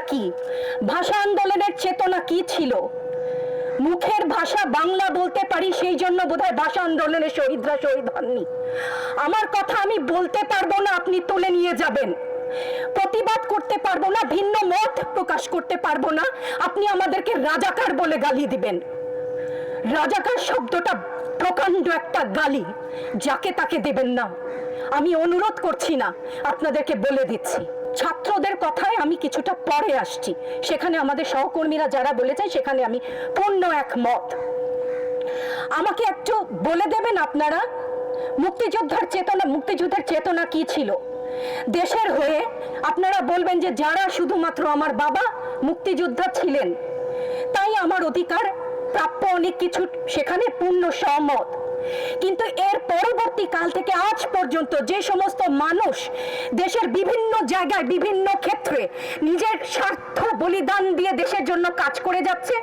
কি, ভাষা আন্দোলনের চেতনা কি ছিল? মুখের ভাষা বাংলা বলতে পারি, সেই জন্য বোধহয় ভাষা আন্দোলনের শহীদরা শহীদ হননি। আমার কথা আমি বলতে পারবো না, আপনি তুলে নিয়ে যাবেন। প্রতিবাদ করতে পারবো না, ভিন্ন মত প্রকাশ করতে পারবো না, আপনি আমাদেরকে রাজাকার বলে গালি দিবেন। রাজাকার শব্দটা প্রকাণ্ড একটা গালি, যাকে তাকে দেবেন না। আমি অনুরোধ করছি না, আপনাদেরকে বলে দিচ্ছি। ছাত্রদের কথায় আমি কিছুটা পরে আসছি, সেখানে আমাদের সহকর্মীরা যারা বলেছেন সেখানে আমি পূর্ণ একমত। আমাকে একটু বলে দেবেন আপনারা, মুক্তিযুদ্ধের চেতনা কি ছিল দেশের হয়ে? আপনারা বলবেন যে যারা শুধুমাত্র আমার বাবা মুক্তিযোদ্ধা ছিলেন তাই আমার অধিকার প্রাপ্য অনেক কিছু, সেখানে পূর্ণ সহমত। কিন্তু এর পরবর্তী কাল থেকে আজ পর্যন্ত যে সমস্ত মানুষ দেশের বিভিন্ন জায়গায় বিভিন্ন ক্ষেত্রে নিজের স্বার্থ বলিদান দিয়ে দেশের জন্য কাজ করে যাচ্ছে,